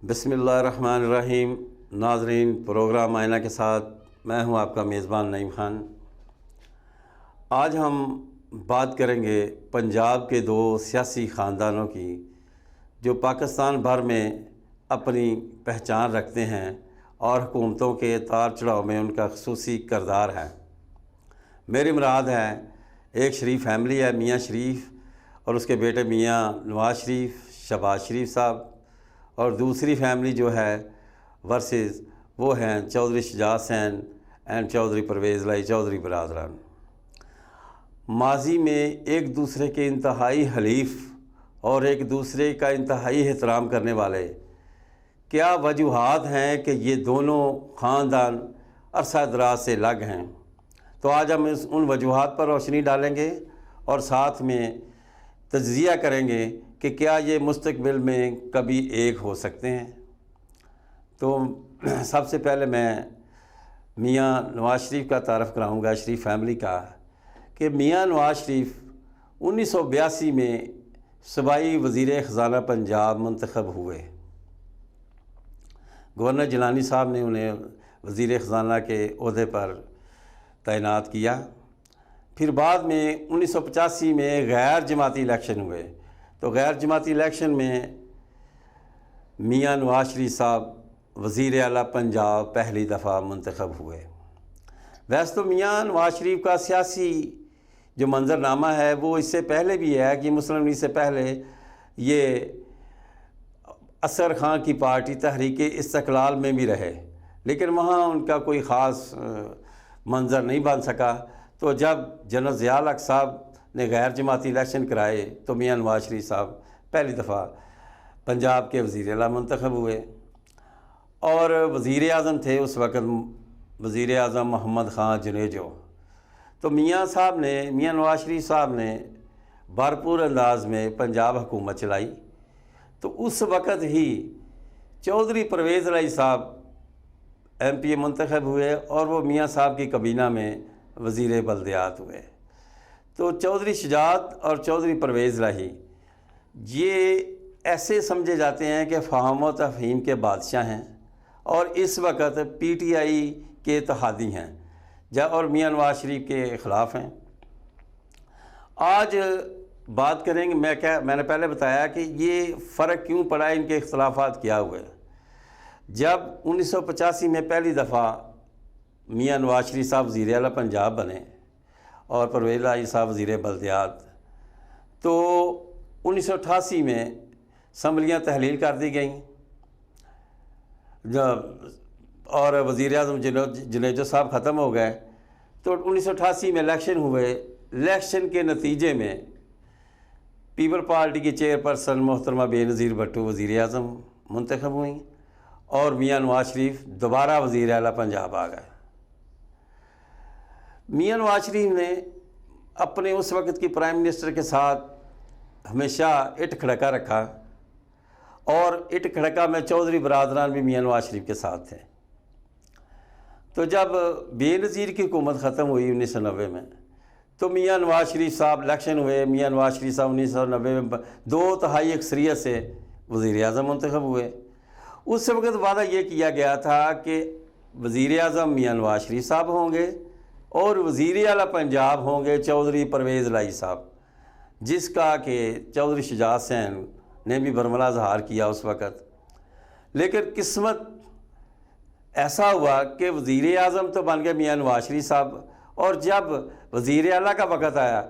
बिस्मिल्लाहिर्रहमानिर्रहीम। नाज़रीन, प्रोग्राम आईना के साथ मैं हूं आपका मेज़बान नईम ख़ान। आज हम बात करेंगे पंजाब के दो सियासी ख़ानदानों की जो पाकिस्तान भर में अपनी पहचान रखते हैं और हुकूमतों के तार चढ़ाव में उनका ख़ुसूसी किरदार है। मेरी मुराद है एक शरीफ फैमिली है, मियाँ शरीफ और उसके बेटे मियाँ नवाज़ शरीफ, शहबाज शरीफ साहब, और दूसरी फैमिली जो है वर्सेस वो हैं चौधरी शुजात हुसैन एंड चौधरी परवेज़ लाई चौधरी बरादरान। माजी में एक दूसरे के इंतहाई हलीफ और एक दूसरे का इंतहाई एहतराम करने वाले क्या वजूहात हैं कि ये दोनों ख़ानदान अरसा दराज से अलग हैं। तो आज हम उन वजूहात पर रोशनी डालेंगे और साथ में तज्ज़िया करेंगे कि क्या ये मुस्तक़बिल में कभी एक हो सकते हैं। तो सबसे पहले मैं मियाँ नवाज़ शरीफ का तारफ़ कराऊँगा, शरीफ फैमिली का, कि मियाँ नवाज़ शरीफ 1982 में सूबाई वज़ीर ख़ज़ाना पंजाब मुंतखब हुए। गवर्नर जिलानी साहब ने उन्हें वज़ीर ख़ज़ाना के ओहदे पर तैनात किया। फिर बाद में 1985 में गैर जमाती इलेक्शन हुए। तो गैर जमाती इलेक्शन में मियाँ नवाज़ शरीफ साहब वज़ीर आला पंजाब पहली दफ़ा मुंतखब हुए। वैसे तो मियाँ नवाज़ शरीफ का सियासी जो मंजरनामा है वो इससे पहले भी है कि मुस्लिम लीग से पहले ये असर खां की पार्टी तहरीक-ए-इस्तिक़लाल में भी रहे, लेकिन वहाँ उनका कोई ख़ास मंज़र नहीं बन सका। तो जब जनरल ज़िया हक़ साहब ने गैर जमाती इलेक्शन कराए तो मियाँ नवाज़ शरीफ साहब पहली दफ़ा पंजाब के वज़ीर आला मुंतखब हुए और वज़ीर आज़म थे उस वक़्त वज़ीर आज़म मोहम्मद ख़ान जुनेजो। तो मियाँ नवाज़ शरीफ साहब ने भरपूर अंदाज में पंजाब हुकूमत चलाई। तो उस वक़्त ही चौधरी परवेज़ लाई साहब MP मुंतखब हुए और वो मियाँ साहब की कबीना में वज़ीर बल्दियात हुए। तो चौधरी शुजात और चौधरी परवेज़ लाई ये ऐसे समझे जाते हैं कि फ़हम व तफ़हीम के बादशाह हैं और इस वक्त PTI के इत्तेहादी हैं और मियाँ नवाज़ शरीफ के ख़िलाफ़ हैं। आज बात करेंगे, मैंने पहले बताया कि ये फ़र्क क्यों पड़ा, इनके इख्तलाफात क्या हुए। जब 1985 में पहली दफ़ा मियाँ नवाज़ शरीफ साहब वज़ीर आला पंजाब बने और परवेज़ लाई साहब वज़ीर बल्दियात, तो 1988 में असम्बलियाँ तहलील कर दी गईं और वज़ीर आज़म जुनेजो साहब ख़त्म हो गए। तो 1988 में इलेक्शन हुए। इलेक्शन के नतीजे में पीपल पार्टी की चेयरपर्सन मोहतरमा बेनज़ीर भुट्टो वज़ीर आज़म मुंतखब हुई और मियाँ नवाज़ शरीफ दोबारा वज़ीर आला पंजाब आ गए। मियाँ नवाज़ शरीफ ने अपने उस वक़्त की प्राइम मिनिस्टर के साथ हमेशा इट खड़का रखा और इट खड़का में चौधरी बरादरान भी मियाँ नवाज़ शरीफ के साथ थे। तो जब बेनज़ीर की हुकूमत ख़त्म हुई 1990 में, तो मियाँ नवाज़ शरीफ साहब इलेक्शन हुए। मियाँ नवाज़ शरीफ साहब 1990 में 2/3 अक्सरियत से वज़ीर आज़म मुंतखब हुए। उस वक़्त वादा ये किया गया था कि वज़ीर आज़म मियाँ नवाज़ शरीफ साहब होंगे और वज़ीर आला पंजाब होंगे चौधरी परवेज़ लाई साहब, जिसका कि चौधरी शुजात हुसैन ने भी बरमला ज़हार किया उस वक़्त। लेकिन किस्मत ऐसा हुआ कि वज़ीर आज़म तो बन गए मियाँ नवाज़ शरीफ साहब और जब वज़ीर आला का वक़्त आया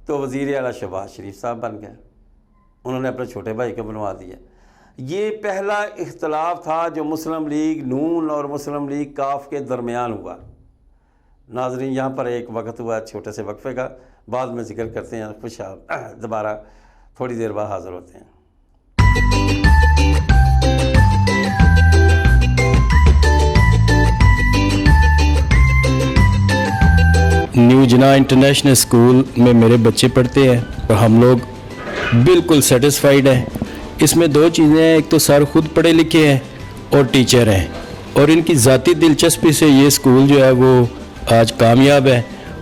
तो वज़ीर आला शहबाज शरीफ साहब बन गए। उन्होंने अपने छोटे भाई को बनवा दिया। ये पहला इख्तलाफ था जो मुस्लिम लीग नून और मुस्लिम लीग काफ के दरमियान हुआ। नाज़रीन, यहाँ पर एक वक्त हुआ छोटे से वक्फे का, बाद में जिक्र करते हैं। खुश दोबारा थोड़ी देर बाद हाज़िर होते हैं। न्यू जना इंटरनेशनल स्कूल में मेरे बच्चे पढ़ते हैं और हम लोग बिल्कुल सेटिस्फाइड हैं। इसमें दो चीज़ें हैं, एक तो सर खुद पढ़े लिखे हैं और टीचर हैं और इनकी ज़ाती दिलचस्पी से ये स्कूल जो है वो आज कामयाब है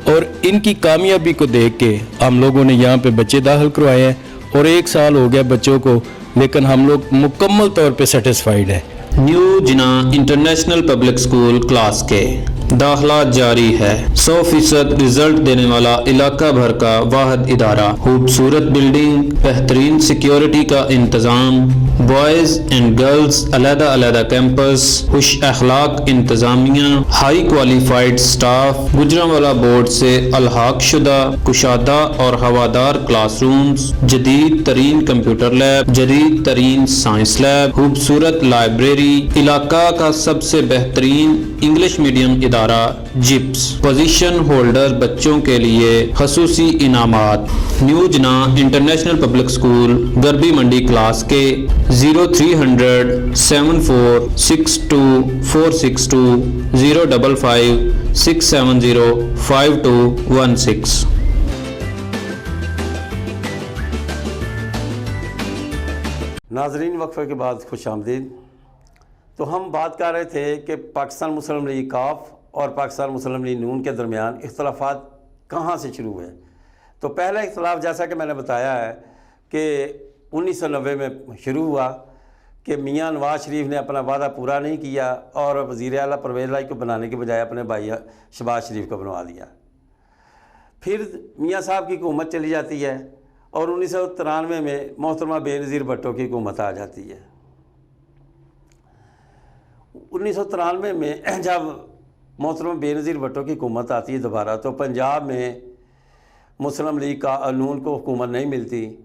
और इनकी कामयाबी को देख के हम लोगों ने यहाँ पे बच्चे दाखिल करवाए हैं और 1 साल हो गया बच्चों को लेकिन हम लोग मुकम्मल तौर पे सेटिस्फाइड है। न्यू जिना इंटरनेशनल पब्लिक स्कूल क्लास के दाखला जारी है। 100% रिजल्ट देने वाला इलाका भर का वाहिद इदारा, खूबसूरत बिल्डिंग, बेहतरीन सिक्योरिटी का इंतज़ाम, बॉयज़ एंड गर्ल्स अलहदा अलहदा कैंपस, खुश अखलाक इंतज़ामिया, high qualified staff, Gujranwala board से अलहाक शुदा कुशादा और हवादार क्लासरूम्स, जदीद तरीन कंप्यूटर लैब, जदीद तरीन साइंस लैब, खूबसूरत लाइब्रेरी, इलाका का सबसे बेहतरीन इंग्लिश मीडियम इदारा जिप्स, पोजीशन होल्डर बच्चों के लिए खसूसी इनामात। न्यू जिना इंटरनेशनल पब्लिक स्कूल गरबी मंडी क्लास के 0300 74 62 462 055 670 5216। नाजरीन, वक्फे के बाद खुश आमदीद। तो हम बात कर रहे थे कि पाकिस्तान मुस्लिम लीग काफ और पाकिस्तान मुस्लिम लीग नून के दरमियान इख्तलाफात कहाँ से शुरू हुए। तो पहला इख्तलाफ, जैसा कि मैंने बताया है कि 1990 में शुरू हुआ कि मियाँ नवाज शरीफ ने अपना वादा पूरा नहीं किया और वज़ीर आला परवेज़ लाई को बनाने के बजाय अपने भाई शहबाज शरीफ को बनवा दिया। फिर मियाँ साहब की हुकूमत चली जाती है और 1993 में मोहतरमा बेनज़ीर भुट्टो की हुकूमत आ जाती है। 1993 में जब मोहतरमा बेनज़ीर भुट्टो की हुकूमत आती है दोबारा, तो पंजाब में मुस्लिम लीग का नून को हुकूमत नहीं मिलती।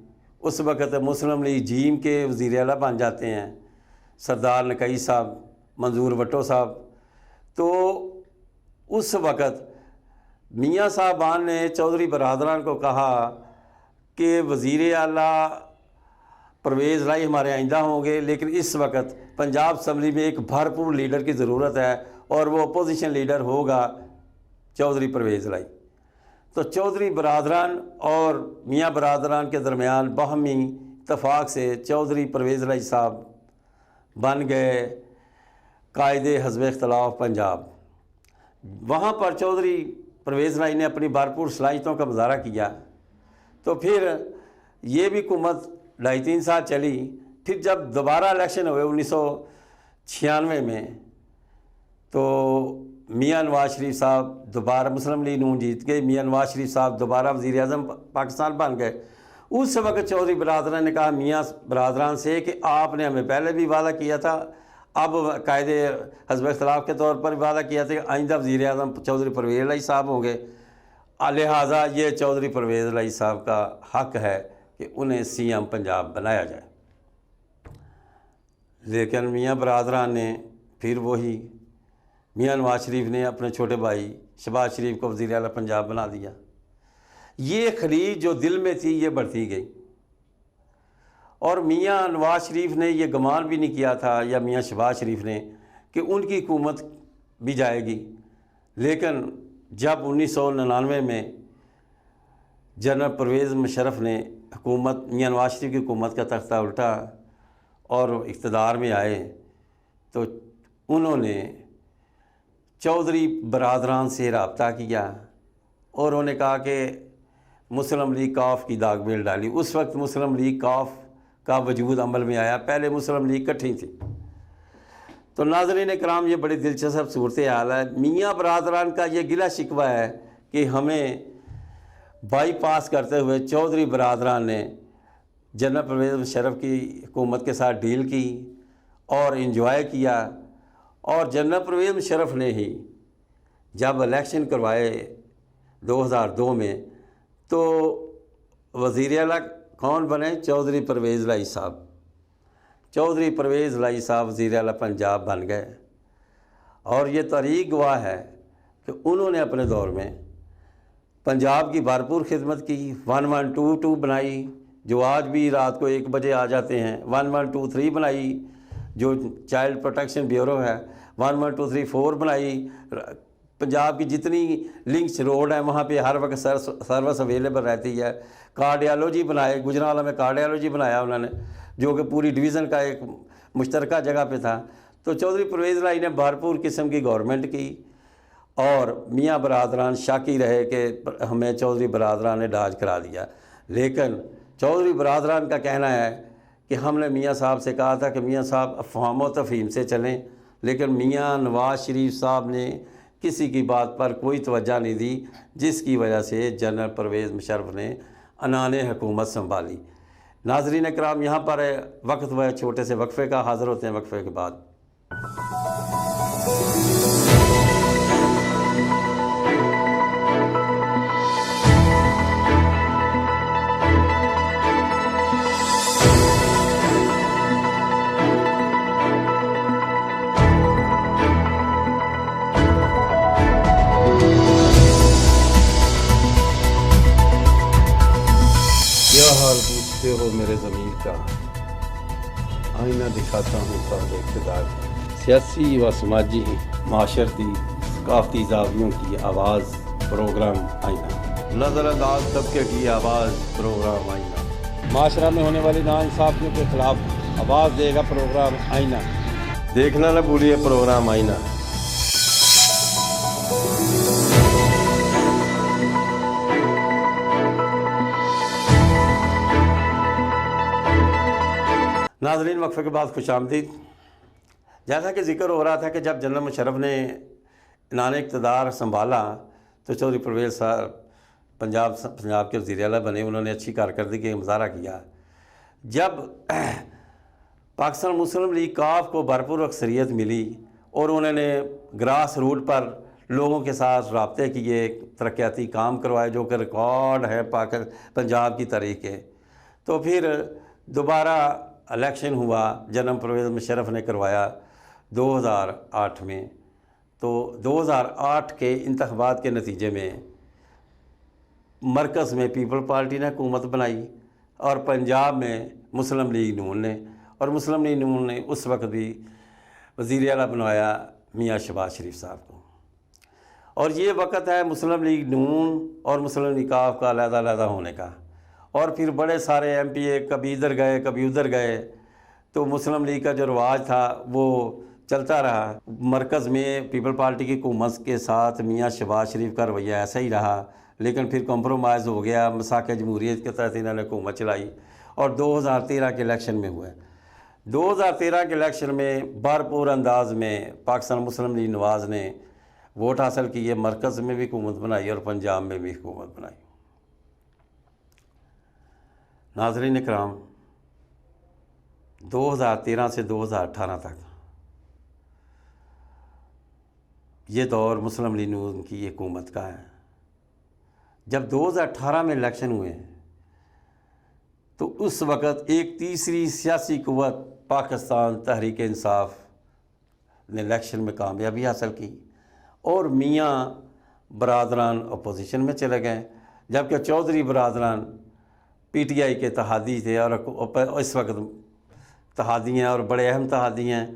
उस वक़्त मुस्लिम लीग जीम के वज़ीर आला बन जाते हैं सरदार नकई साहब, मंजूर भुट्टो साहब। तो उस वक़्त मियाँ साहबान ने चौधरी बरदरान को कहा कि वज़ीर आला परवेज़ लाई हमारे आइंदा होंगे, लेकिन इस वक्त पंजाब असम्बली में एक भरपूर लीडर की ज़रूरत है और वो अपोजिशन लीडर होगा चौधरी परवेज़ लाई। तो चौधरी बरदरान और मियाँ बरदरान के दरमियान बाहमी इत्तफाक से चौधरी परवेज़ लाई साहब बन गए कायदे हज़्ब इख्तिलाफ पंजाब। वहाँ पर चौधरी परवेज़ लाई ने अपनी भरपूर सलाहियतों का मुजाहरा किया। तो फिर ये भी हुकूमत 2.5-3 साल चली। फिर जब दोबारा इलेक्शन हुए 1996 में, तो मियाँ नवाज शरीफ साहब दोबारा, मुस्लिम लीग नून जीत गए, मियाँ नवाज शरीफ साहब दोबारा वज़ीर आज़म पाकिस्तान बन गए। उस वक्त चौधरी बरदरान ने कहा मियाँ बरदरान से कि आपने हमें पहले भी वादा किया था, अब कायदे हज़्ब इख्तिलाफ के तौर पर वादा किया था कि आइंदा वज़ीर आज़म चौधरी परवेज़ लाई साहब होंगे, लिहाजा ये चौधरी परवेज़ लाई साहब का हक़ है कि उन्हें CM पंजाब बनाया जाए। लेकिन मियाँ बरदरान ने फिर वही मियाँ नवाज शरीफ ने अपने छोटे भाई शहबाज शरीफ को वज़ीर आला पंजाब बना दिया। ये खलीज जो दिल में थी ये बढ़ती गई और मियाँ नवाज शरीफ ने ये गुमान भी नहीं किया था या मियाँ शहबाज शरीफ ने कि उनकी हुकूमत भी जाएगी। लेकिन जब 1999 में जनरल परवेज़ मुशर्रफ ने हुकूमत मियाँ नवाज शरीफ की हुकूमत का तख्ता उल्टा और इक़्तिदार में आए, तो उन्होंने चौधरी बरदरान से रब्ता किया और उन्होंने कहा कि मुस्लिम लीग काफ की दागमेल डाली। उस वक्त मुस्लिम लीग काफ का वजूद अमल में आया, पहले मुस्लिम लीग इकट्ठी थी। तो नाज़रीन कराम, ये बड़ी दिलचस्प सूरत हाल है। मियाँ बरदरान का ये गिला शिकवा है कि हमें बाईपास करते हुए चौधरी बरदरान ने जनरल परवेज़ मुशर्रफ की हुकूमत के साथ डील की और इंजॉय किया। और जनरल परवेज़ मुशर्रफ ने ही जब इलेक्शन करवाए 2002 में, तो वज़ीर आला कौन बने? चौधरी परवेज़ लाई साहब। चौधरी परवेज़ लाई साहब वज़ीर आला पंजाब बन गए। और ये तारीख़ गवाह है कि उन्होंने अपने दौर में पंजाब की भरपूर खिदमत की। 1122 बनाई जो आज भी रात को 1 बजे आ जाते हैं। 1123 बनाई जो चाइल्ड प्रोटेक्शन ब्यूरो है। 11234 बनाई। पंजाब की जितनी लिंक्स रोड हैं वहाँ पे हर वक्त सर्विस अवेलेबल रहती है। कार्डियोलॉजी बनाए, गुजरांवाला में कार्डियोलॉजी बनाया उन्होंने, जो कि पूरी डिवीज़न का एक मुश्तरका जगह पे था। तो चौधरी परवेज़ लाई ने भरपूर किस्म की गवर्नमेंट की और मियाँ बरदरान शाकी रहे कि हमें चौधरी बरदरान ने डाज करा दिया। लेकिन चौधरी बरदरान का कहना है کہ ہم نے میاں صاحب سے کہا تھا کہ میاں صاحب افہام و تفہیم سے چلیں، لیکن میاں نواز شریف صاحب نے کسی کی بات پر کوئی توجہ نہیں دی، جس کی وجہ سے جنرل پرویز مشرف نے عنان حکومت سنبھالی۔ ناظرین اکرام، یہاں پر وقت ہوا ہے چھوٹے سے وقفے کا، حاضر ہوتے ہیں وقفے کے بعد۔ کیا حال پوچھتے ہو میرے ضمیر کا، آئینہ دکھاتا ہوں سب اقتدار کی، سیاسی و سماجی معاشرتی ثقافتی زاویوں کی آواز پروگرام آئینہ، نظر انداز طبقے کی آواز پروگرام آئینہ، معاشرہ میں ہونے والی ناانصافیوں کے خلاف آواز دے گا پروگرام آئینہ۔ دیکھنا نہ بھولیے پروگرام آئینہ۔ ناظرین، وقفے کے بعد خوش آمدید۔ جیسا کہ ذکر ہو رہا تھا کہ جب جنرل مشرف نے عنان اقتدار سنبھالا تو چودھری پرویز صاحب پنجاب کے وزیر اعلیٰ بنے، انہوں نے اچھی کارکردگی کا مظاہرہ کیا۔ جب پاکستان مسلم لیگ کاف کو بھرپور اکثریت ملی اور انہوں نے گراس روٹ پر لوگوں کے ساتھ رابطے کیے، ترقیاتی کام کروائے جو کہ ریکارڈ ہے پنجاب کی تاریخ کے، تو پھر دوبارہ الیکشن ہوا، جنرل پرویز مشرف نے کروایا 2008 میں۔ تو 2008 کے انتخابات کے نتیجے میں مرکز میں پیپل پارٹی نے حکومت بنائی اور پنجاب میں مسلم لیگ نون نے، اور مسلم لیگ نون نے اس وقت بھی وزیر اعلیٰ بنوایا میاں شہباز شریف صاحب کو۔ اور یہ وقت ہے مسلم لیگ نون اور مسلم لیگ کاف کا علیحدہ علیحدہ ہونے کا، اور پھر بڑے سارے ایم پی اے کبھی ادھر گئے کبھی ادھر گئے، تو مسلم لیگ کا جو رواج تھا وہ چلتا رہا۔ مرکز میں پیپل پارٹی کی حکومت کے ساتھ میاں شہباز شریف کا رویہ ایسا ہی رہا، لیکن پھر کمپرومائز ہو گیا، مساق جمہوریت کے تحت انہوں نے حکومت چلائی اور 2013 کے الیکشن میں ہوئے۔ 2013 کے الیکشن میں بھرپور انداز میں پاکستان مسلم لیگ نواز نے ووٹ حاصل کیے، مرکز میں بھی حکومت بنائی اور پنجاب میں بھی حکومت بنائی۔ ناظرین اکرام، 2013 سے 2018 تک یہ دور مسلم لیگ نون کی حکومت کا ہے۔ جب 2018 میں الیکشن ہوئے تو اس وقت ایک تیسری سیاسی قوت پاکستان تحریک انصاف نے الیکشن میں کامیابی حاصل کی اور میاں برادران اپوزیشن میں چلے گئے، جبکہ چودھری برادران پی ٹی آئی کے اتحادی تھے اور اس وقت اتحادی ہیں اور بڑے اہم اتحادی ہیں،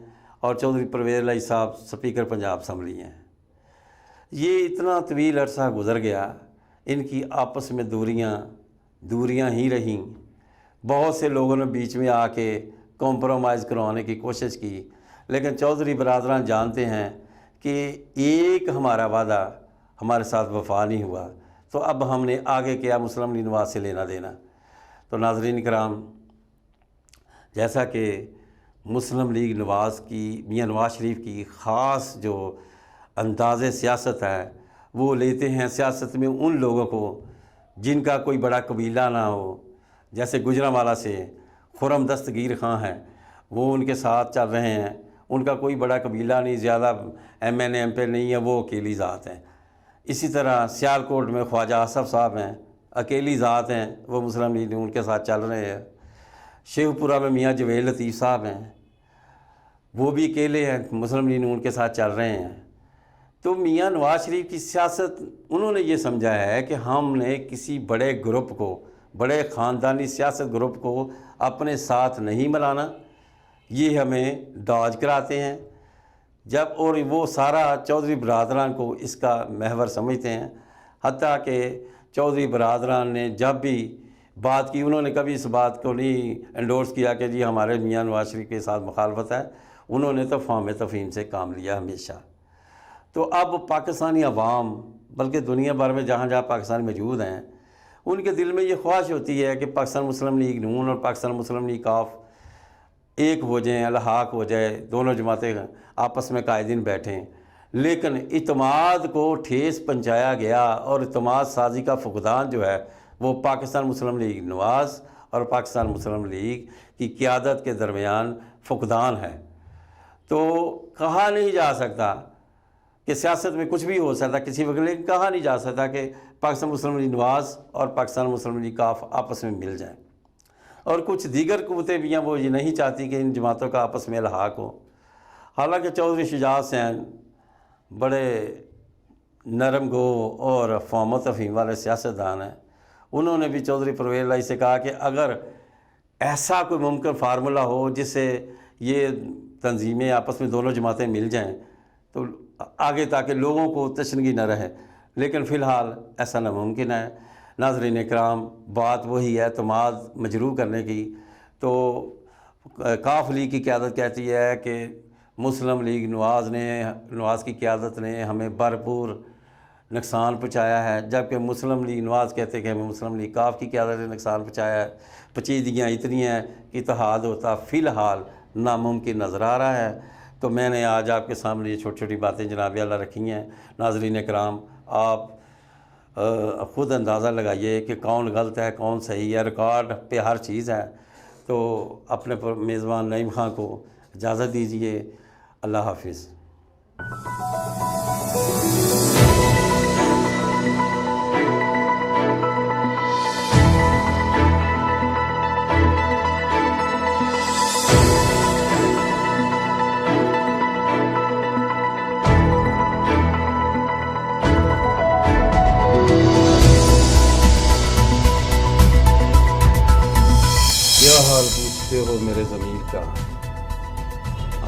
اور چودھری پرویز علیہ صاحب سپیکر پنجاب اسمبلی ہیں۔ یہ اتنا طویل عرصہ گزر گیا، ان کی آپس میں دوریاں ہی رہیں۔ بہت سے لوگوں نے بیچ میں آ کے کمپرومائز کروانے کی کوشش کی، لیکن چودھری برادران جانتے ہیں کہ ایک ہمارا وعدہ ہمارے ساتھ وفا نہیں ہوا، تو اب ہم نے آگے کیا مسلم لیگ نواز سے لینا دینا۔ تو ناظرین کرام، جیسا کہ مسلم لیگ نواز کی میاں نواز شریف کی خاص جو انداز سیاست ہے، وہ لیتے ہیں سیاست میں ان لوگوں کو جن کا کوئی بڑا قبیلہ نہ ہو، جیسے گجرانوالہ سے خرم دستگیر خان ہیں، وہ ان کے ساتھ چل رہے ہیں، ان کا کوئی بڑا قبیلہ نہیں، زیادہ M N A M P نہیں ہے، وہ اکیلی ذات ہیں۔ اسی طرح سیالکوٹ میں خواجہ آصف صاحب ہیں، اکیلی ذات ہیں، وہ مسلم لیگ نون کے ساتھ چل رہے ہیں۔ شیخ پورہ میں میاں جویل لطیف صاحب ہیں، وہ بھی اکیلے ہیں، مسلم لیگ نون کے ساتھ چل رہے ہیں۔ تو میاں نواز شریف کی سیاست، انہوں نے یہ سمجھا ہے کہ ہم نے کسی بڑے گروپ کو، بڑے خاندانی سیاست گروپ کو اپنے ساتھ نہیں ملانا، یہ ہمیں ڈاج کراتے ہیں جب، اور وہ سارا چودھری برادران کو اس کا محور سمجھتے ہیں۔ حتیٰ کہ چودھری برادران نے جب بھی بات کی، انہوں نے کبھی اس بات کو نہیں انڈورس کیا کہ جی ہمارے میاں نواز شریف کے ساتھ مخالفت ہے، انہوں نے تو فہم تفہیم سے کام لیا ہمیشہ۔ تو اب پاکستانی عوام، بلکہ دنیا بھر میں جہاں جہاں پاکستانی موجود ہیں، ان کے دل میں یہ خواہش ہوتی ہے کہ پاکستان مسلم لیگ نون اور پاکستان مسلم لیگ کاف ایک ہو جائیں، الحاق ہو جائے، دونوں جماعتیں آپس میں قائدین بیٹھیں، لیکن اعتماد کو ٹھیس پہنچایا گیا اور اعتماد سازی کا فقدان جو ہے وہ پاکستان مسلم لیگ نواز اور پاکستان مسلم لیگ کی قیادت کے درمیان فقدان ہے۔ تو کہا نہیں جا سکتا کہ سیاست میں کچھ بھی ہو سکتا کسی وقت، لیکن کہا نہیں جا سکتا کہ پاکستان مسلم لیگ نواز اور پاکستان مسلم لیگ کاف آپس میں مل جائیں، اور کچھ دیگر قوتیں بھی ہیں وہ یہ نہیں چاہتی کہ ان جماعتوں کا آپس میں الحاق ہو۔ حالانکہ چودھری شجاع حسین بڑے نرم گو اور فہم و تفہیم والے سیاستدان ہیں، انہوں نے بھی چودھری پرویز الہی سے کہا کہ اگر ایسا کوئی ممکن فارمولہ ہو جس سے یہ تنظیمیں آپس میں دونوں جماعتیں مل جائیں تو آگے تاکہ لوگوں کو تشنگی نہ رہے، لیکن فی الحال ایسا ناممکن ہے۔ ناظرین اکرام، بات وہی ہے اعتماد مجروح کرنے کی۔ تو کاف لیگ کی قیادت کہتی ہے کہ مسلم لیگ نواز کی قیادت نے ہمیں بھرپور نقصان پہنچایا ہے، جبکہ مسلم لیگ نواز کہتے کہ ہمیں مسلم لیگ کاف کی قیادت نے نقصان پہنچایا ہے۔ پیچیدگیاں اتنی ہیں کہ اتحاد ہوتا فی الحال ناممکن نظر آ رہا ہے۔ تو میں نے آج آپ کے سامنے یہ چھوٹی چھوٹی باتیں جناب اعلیٰ رکھی ہیں۔ ناظرین اکرام، آپ خود اندازہ لگائیے کہ کون غلط ہے کون صحیح ہے، ریکارڈ پہ ہر چیز ہے۔ تو اپنے میزبان نعیم خان کو اجازت دیجیے، اللہ حافظ۔ کیا حال پوچھتے ہو میرے ضمیر کا،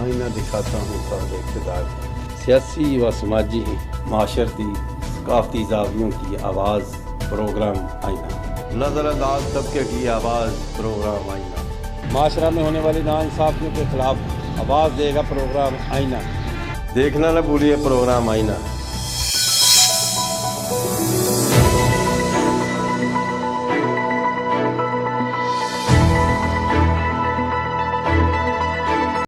آئینہ دکھاتا ہوں سب اقتدار کا۔ سیاسی و سماجی، معاشرتی، ثقافتی زاویوں کی آواز، پروگرام آئینہ۔ نظر انداز طبقے کی آواز، پروگرام آئینہ۔ معاشرہ میں ہونے والی ناانصافیوں کے خلاف آواز دے گا پروگرام آئینہ۔ دیکھنا نہ بھولیے پروگرام آئینہ۔